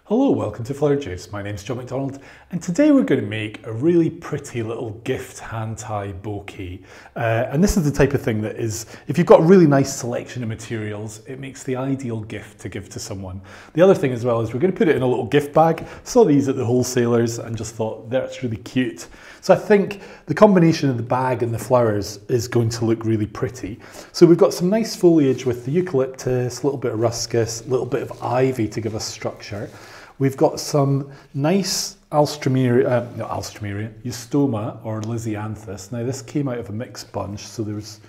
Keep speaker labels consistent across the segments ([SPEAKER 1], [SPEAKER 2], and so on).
[SPEAKER 1] Hello, welcome to Flower Joos. My name's John McDonald, and today we're going to make a really pretty little gift hand-tie bouquet. And this is the type of thing that is, if you've got a really nice selection of materials, it makes the ideal gift to give to someone. The other thing as well is we're going to put it in a little gift bag. Saw these at the wholesalers and just thought that's really cute. So I think the combination of the bag and the flowers is going to look really pretty. So we've got some nice foliage with the eucalyptus, a little bit of ruscus, a little bit of ivy to give us structure. We've got some nice eustoma or Lisianthus. Now this came out of a mixed bunch, so there's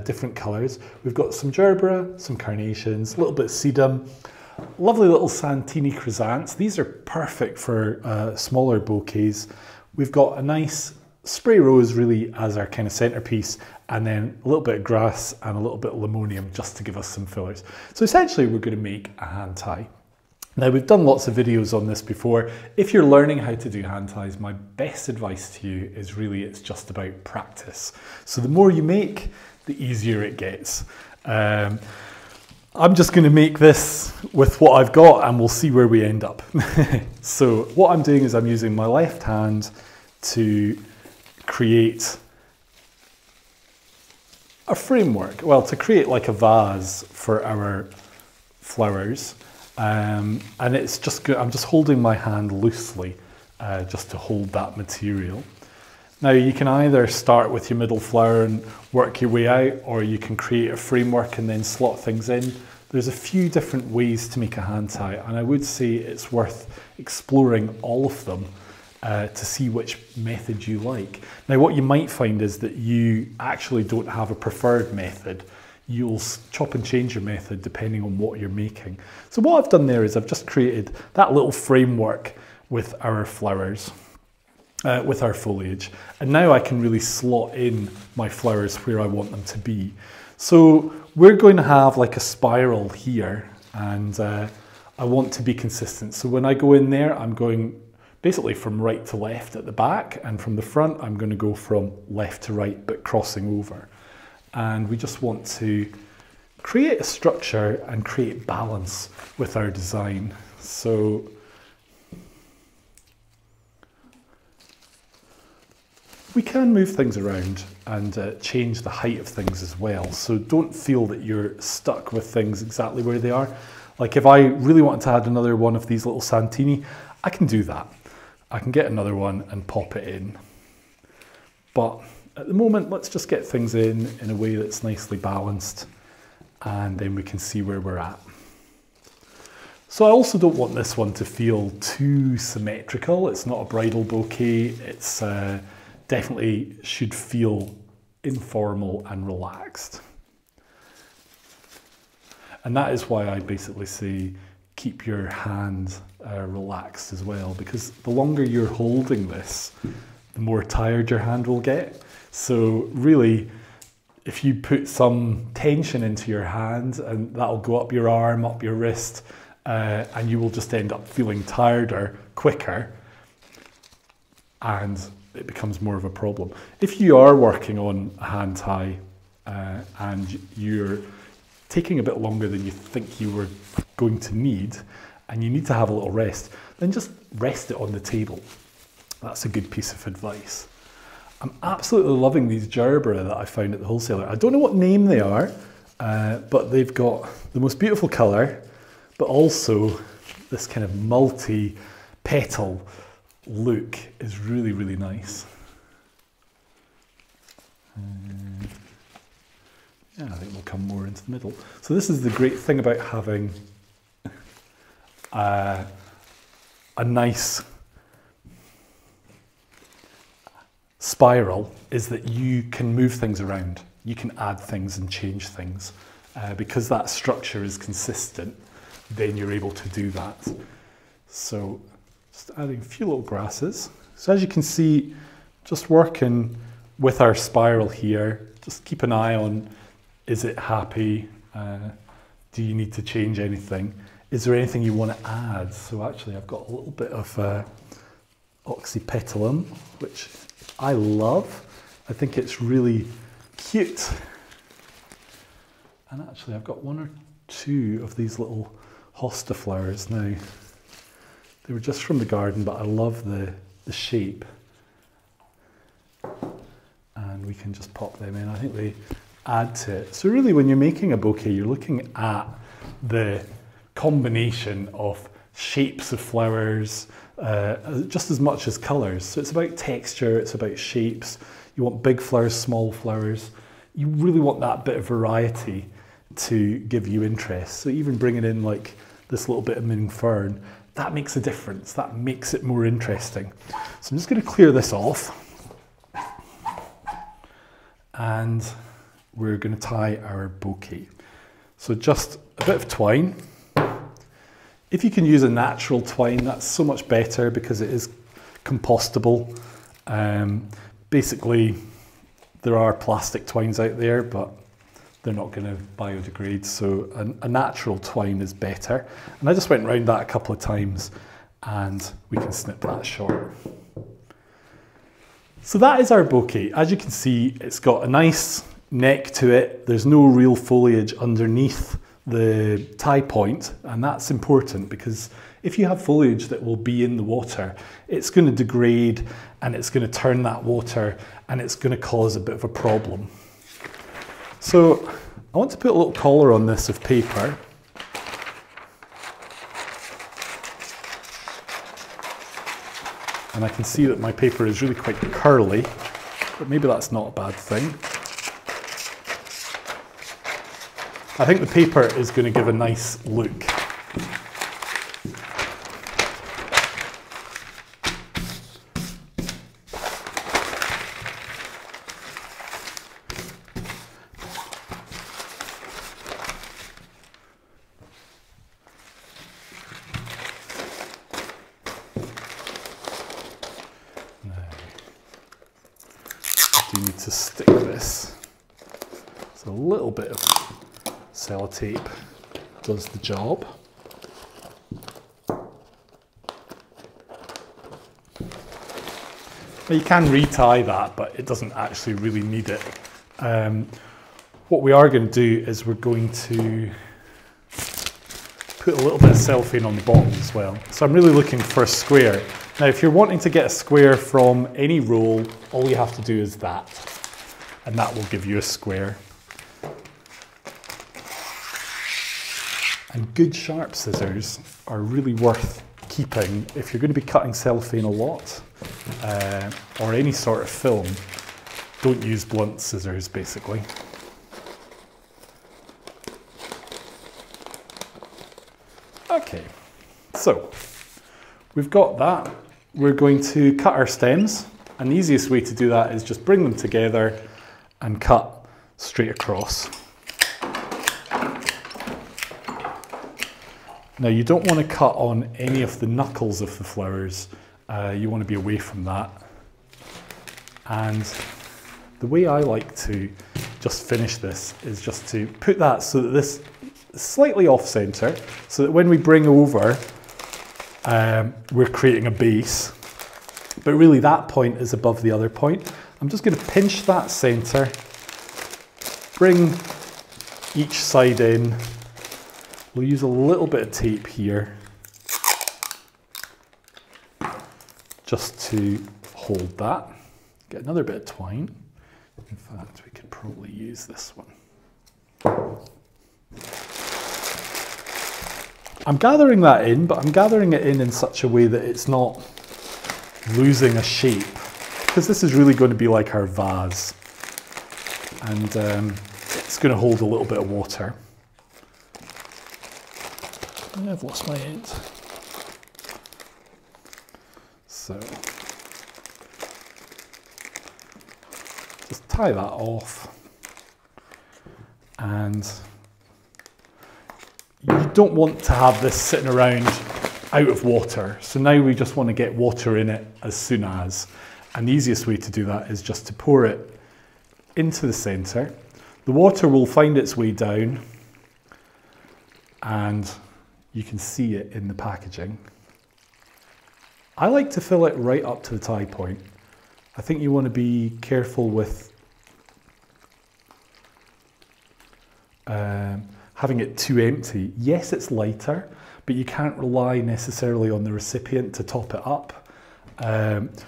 [SPEAKER 1] different colours. We've got some gerbera, some carnations, a little bit of sedum, lovely little Santini chrysanths. These are perfect for smaller bouquets. We've got a nice spray rose really as our kind of centrepiece, and then a little bit of grass and a little bit of limonium just to give us some fillers. So essentially we're going to make a hand tie. Now we've done lots of videos on this before. If you're learning how to do hand ties, my best advice to you is really it's just about practice. So the more you make, the easier it gets. I'm just going to make this with what I've got and we'll see where we end up. So what I'm doing is I'm using my left hand to create a framework, well, to create like a vase for our flowers. And it's just good. I'm just holding my hand loosely just to hold that material. Now you can either start with your middle flower and work your way out, or you can create a framework and then slot things in. There's a few different ways to make a hand tie, and I would say it's worth exploring all of them to see which method you like. Now what you might find is that you actually don't have a preferred method. You'll chop and change your method depending on what you're making. So what I've done there is I've just created that little framework with our flowers, with our foliage. And now I can really slot in my flowers where I want them to be. So we're going to have like a spiral here, and I want to be consistent. So when I go in there, I'm going basically from right to left at the back, and from the front, I'm going to go from left to right, but crossing over. And we just want to create a structure and create balance with our design. So we can move things around and change the height of things as well. So don't feel that you're stuck with things exactly where they are. Like if I really wanted to add another one of these little Santini, I can do that. I can get another one and pop it in. But at the moment, let's just get things in a way that's nicely balanced, and then we can see where we're at. So I also don't want this one to feel too symmetrical. It's not a bridal bouquet. It's definitely should feel informal and relaxed. And that is why I basically say keep your hand relaxed as well, because the longer you're holding this, the more tired your hand will get. So really, if you put some tension into your hand, and that'll go up your arm, up your wrist, and you will just end up feeling tireder quicker, and it becomes more of a problem. If you are working on a hand tie and you're taking a bit longer than you think you were going to need, and you need to have a little rest, then just rest it on the table. That's a good piece of advice. I'm absolutely loving these gerbera that I found at the wholesaler. I don't know what name they are, but they've got the most beautiful colour, but also this kind of multi-petal look is really, really nice. Yeah, I think we'll come more into the middle. So this is the great thing about having a nice spiral, is that you can move things around. You can add things and change things. Because that structure is consistent, then you're able to do that. So just adding a few little grasses. So as you can see, just working with our spiral here, just keep an eye on, is it happy? Do you need to change anything? Is there anything you want to add? So actually I've got a little bit of oxypetalum, which I love. I think it's really cute. And actually I've got one or two of these little hosta flowers now. They were just from the garden, but I love the shape. And we can just pop them in. I think they add to it. So really when you're making a bouquet, you're looking at the combination of shapes of flowers, just as much as colours. So it's about texture, it's about shapes. You want big flowers, small flowers. You really want that bit of variety to give you interest. So even bringing in like this little bit of moon fern, that makes a difference. That makes it more interesting. So I'm just going to clear this off. And we're going to tie our bouquet. So just a bit of twine. If you can use a natural twine, that's so much better because it is compostable. Basically, there are plastic twines out there, but they're not going to biodegrade, so a natural twine is better. And I just went around that a couple of times and we can snip that short. So that is our bouquet. As you can see, it's got a nice neck to it. There's no real foliage underneath the tie point, and that's important because if you have foliage that will be in the water, it's going to degrade and it's going to turn that water and it's going to cause a bit of a problem. So I want to put a little collar on this of paper. And I can see that my paper is really quite curly, but maybe that's not a bad thing. I think the paper is going to give a nice look. Do need to stick this. So a little bit of sellotape does the job. Now you can retie that, but it doesn't actually really need it. What we are going to do is we're going to put a little bit of cellophane on the bottom as well. So I'm really looking for a square. Now, if you're wanting to get a square from any roll, all you have to do is that, and that will give you a square. And good sharp scissors are really worth keeping if you're going to be cutting cellophane a lot, or any sort of film. Don't use blunt scissors, basically. Okay, so we've got that. We're going to cut our stems, and the easiest way to do that is just bring them together and cut straight across. Now you don't want to cut on any of the knuckles of the flowers, you want to be away from that. And the way I like to just finish this is just to put that so that this is slightly off center, so that when we bring over, we're creating a base, but really that point is above the other point. I'm just going to pinch that center, bring each side in. We'll use a little bit of tape here just to hold that. Get another bit of twine. In fact, we could probably use this one. I'm gathering that in, but I'm gathering it in such a way that it's not losing a shape, because this is really going to be like our vase, and it's going to hold a little bit of water. I've lost my end. So just tie that off, and you don't want to have this sitting around out of water. So now we just want to get water in it as soon as, and the easiest way to do that is just to pour it into the center. The water will find its way down, and you can see it in the packaging. I like to fill it right up to the tie point. I think you want to be careful with having it too empty. Yes, it's lighter, but you can't rely necessarily on the recipient to top it up.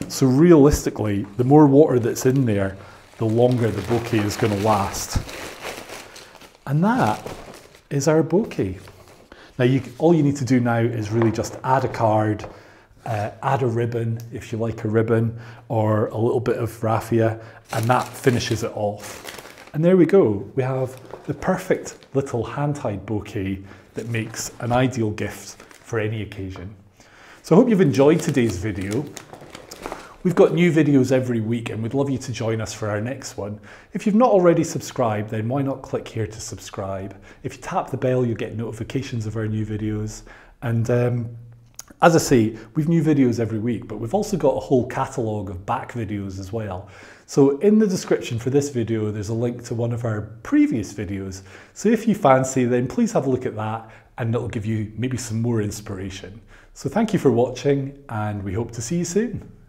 [SPEAKER 1] So realistically, the more water that's in there, the longer the bouquet is going to last. And that is our bouquet. Now, all you need to do now is really just add a card, add a ribbon, if you like a ribbon, or a little bit of raffia, and that finishes it off. And there we go. We have the perfect little hand-tied bouquet that makes an ideal gift for any occasion. So I hope you've enjoyed today's video. We've got new videos every week and we'd love you to join us for our next one. If you've not already subscribed, then why not click here to subscribe? If you tap the bell, you'll get notifications of our new videos. And as I say, we've new videos every week, but we've also got a whole catalogue of back videos as well. So in the description for this video, there's a link to one of our previous videos. So if you fancy, then please have a look at that and it'll give you maybe some more inspiration. So thank you for watching and we hope to see you soon.